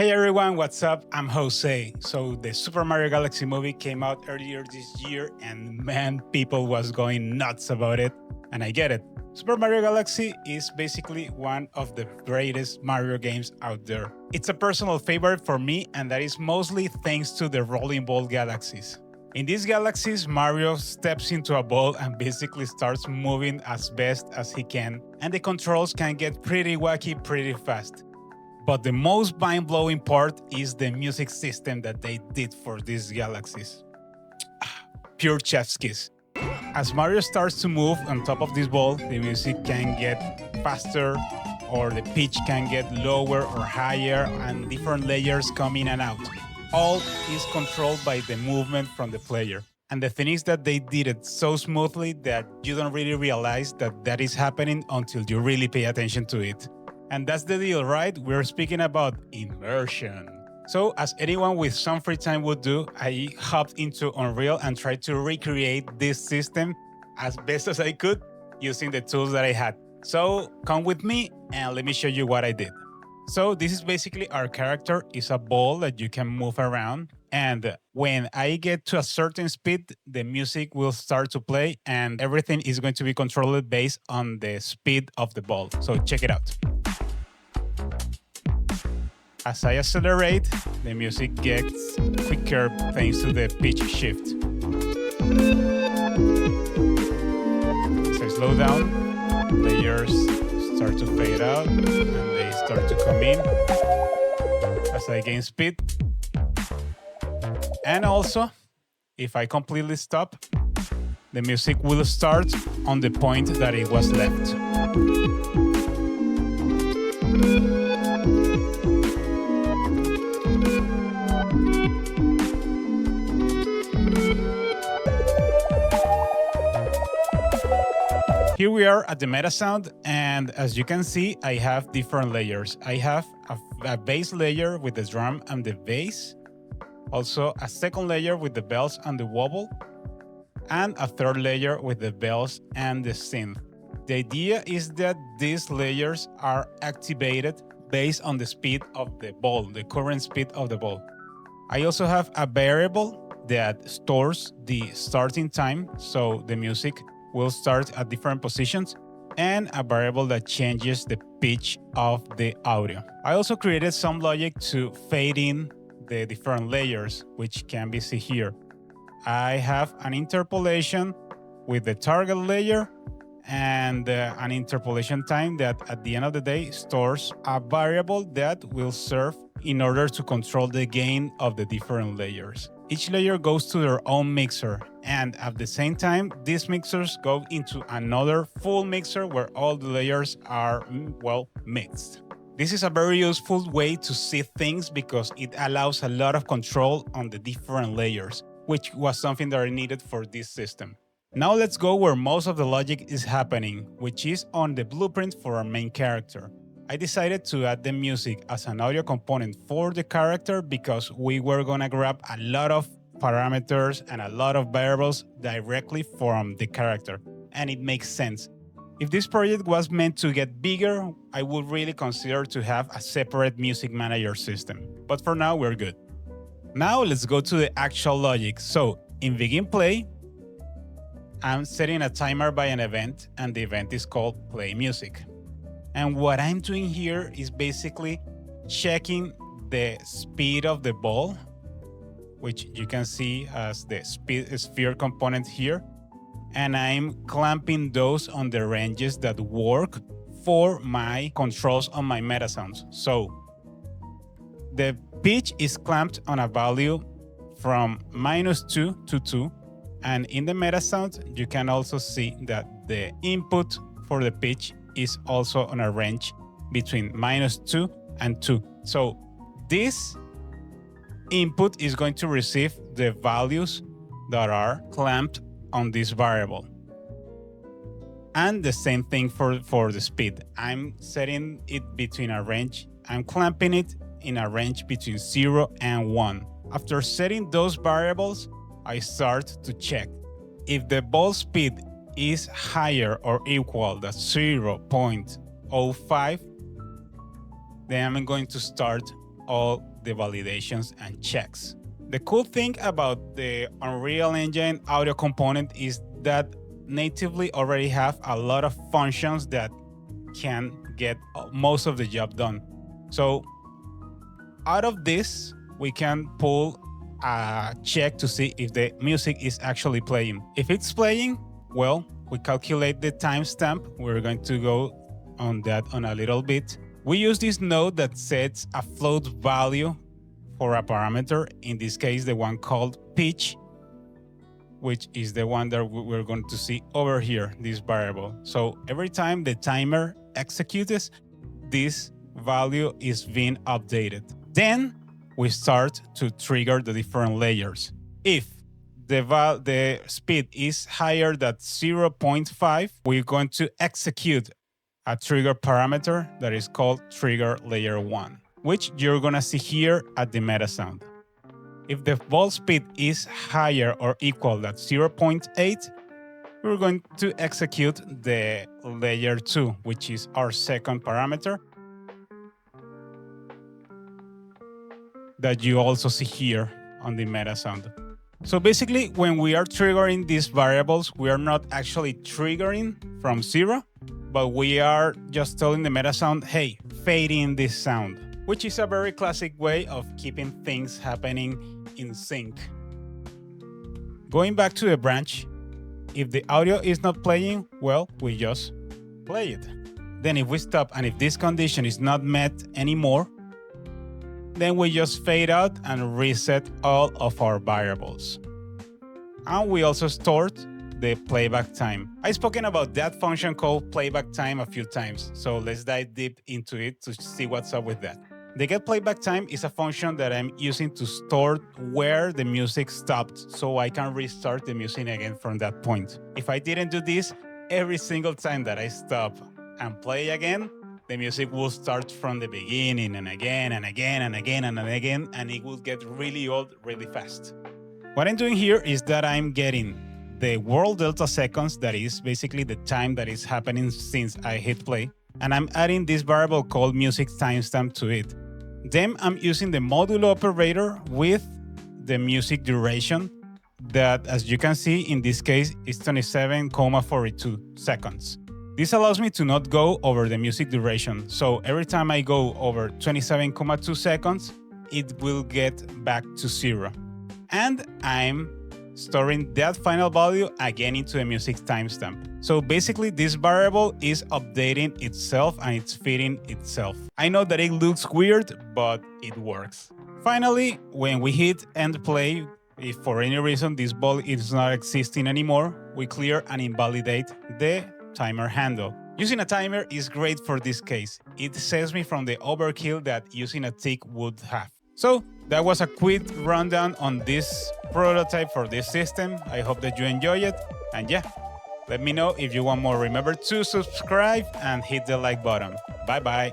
Hey everyone, what's up? I'm Jose. So the Super Mario Galaxy movie came out earlier this year and man, people was going nuts about it. And I get it. Super Mario Galaxy is basically one of the greatest Mario games out there. It's a personal favorite for me and that is mostly thanks to the rolling ball galaxies. In these galaxies, Mario steps into a ball and basically starts moving as best as he can, and the controls can get pretty wacky pretty fast. But the most mind-blowing part is the music system that they did for these galaxies. Pure chef's kiss. As Mario starts to move on top of this ball, the music can get faster or the pitch can get lower or higher and different layers come in and out. All is controlled by the movement from the player. And the thing is that they did it so smoothly that you don't really realize that that is happening until you really pay attention to it. And that's the deal, right? We're speaking about immersion. So, as anyone with some free time would do, I hopped into Unreal and tried to recreate this system as best as I could using the tools that I had. So, come with me and let me show you what I did. So, this is basically our character is a ball that you can move around. And when I get to a certain speed, the music will start to play and everything is going to be controlled based on the speed of the ball. So, check it out. As I accelerate, the music gets quicker thanks to the pitch shift. As I slow down, layers start to fade out and they start to come in as I gain speed. And also, if I completely stop, the music will start on the point that it was left. Here we are at the metasound, and as you can see, I have different layers. I have a base layer with the drum and the bass, also a second layer with the bells and the wobble, and a third layer with the bells and the synth. The idea is that these layers are activated based on the speed of the ball, the current speed of the ball. I also have a variable that stores the starting time, so the music will start at different positions, and a variable that changes the pitch of the audio. I also created some logic to fade in the different layers, which can be seen here. I have an interpolation with the target layer and an interpolation time that at the end of the day stores a variable that will serve in order to control the gain of the different layers. Each layer goes to their own mixer, and at the same time, these mixers go into another full mixer where all the layers are, mixed. This is a very useful way to see things because it allows a lot of control on the different layers, which was something that I needed for this system. Now let's go where most of the logic is happening, which is on the blueprint for our main character. I decided to add the music as an audio component for the character because we were gonna grab a lot of parameters and a lot of variables directly from the character, and it makes sense. If this project was meant to get bigger, I would really consider to have a separate music manager system, but for now we're good. Now let's go to the actual logic. So in begin play, I'm setting a timer by an event, and the event is called play music. And what I'm doing here is basically checking the speed of the ball, which you can see as the speed sphere component here. And I'm clamping those on the ranges that work for my controls on my metasounds. So the pitch is clamped on a value from -2 to 2. And in the metasound, you can also see that the input for the pitch is also on a range between -2 and 2. So this input is going to receive the values that are clamped on this variable. And the same thing for the speed. I'm setting it between a range, I'm clamping it in a range between 0 and 1. After setting those variables, I start to check. If the ball speed is higher or equal to 0.05, then I'm going to start all the validations and checks. The cool thing about the Unreal Engine audio component is that natively already have a lot of functions that can get most of the job done. So out of this, we can pull a check to see if the music is actually playing. If it's playing, well, we calculate the timestamp. We're going to go on that on a little bit. We use this node that sets a float value for a parameter, in this case the one called pitch, which is the one that we're going to see over here, this variable. So every time the timer executes, this value is being updated. Then we start to trigger the different layers. If the speed is higher than 0.5, we're going to execute a trigger parameter that is called trigger layer 1, which you're gonna see here at the metasound. If the ball speed is higher or equal to 0.8, we're going to execute the layer 2, which is our second parameter that you also see here on the metasound. So basically, when we are triggering these variables, we are not actually triggering from 0, but we are just telling the metasound, hey, fade in this sound, which is a very classic way of keeping things happening in sync. Going back to the branch, if the audio is not playing, well, we just play it. Then if we stop and if this condition is not met anymore, then we just fade out and reset all of our variables. And we also stored the playback time. I've spoken about that function called playback time a few times, so let's dive deep into it to see what's up with that. The get playback time is a function that I'm using to store where the music stopped so I can restart the music again from that point. If I didn't do this, every single time that I stop and play again, the music will start from the beginning and again and again and again and again, and it will get really old really fast. What I'm doing here is that I'm getting the world delta seconds, that is basically the time that is happening since I hit play, and I'm adding this variable called music timestamp to it. Then I'm using the modulo operator with the music duration that, as you can see, in this case is 27,42 seconds. This allows me to not go over the music duration, so every time I go over 27,2 seconds, it will get back to 0. And I'm storing that final value again into the music timestamp. So basically, this variable is updating itself and it's feeding itself. I know that it looks weird, but it works. Finally, when we hit end play, if for any reason this ball is not existing anymore, we clear and invalidate the timer handle. Using a timer is great for this case. It saves me from the overkill that using a tick would have. So that was a quick rundown on this prototype for this system. I hope that you enjoy it. And yeah, let me know if you want more. Remember to subscribe and hit the like button. Bye bye.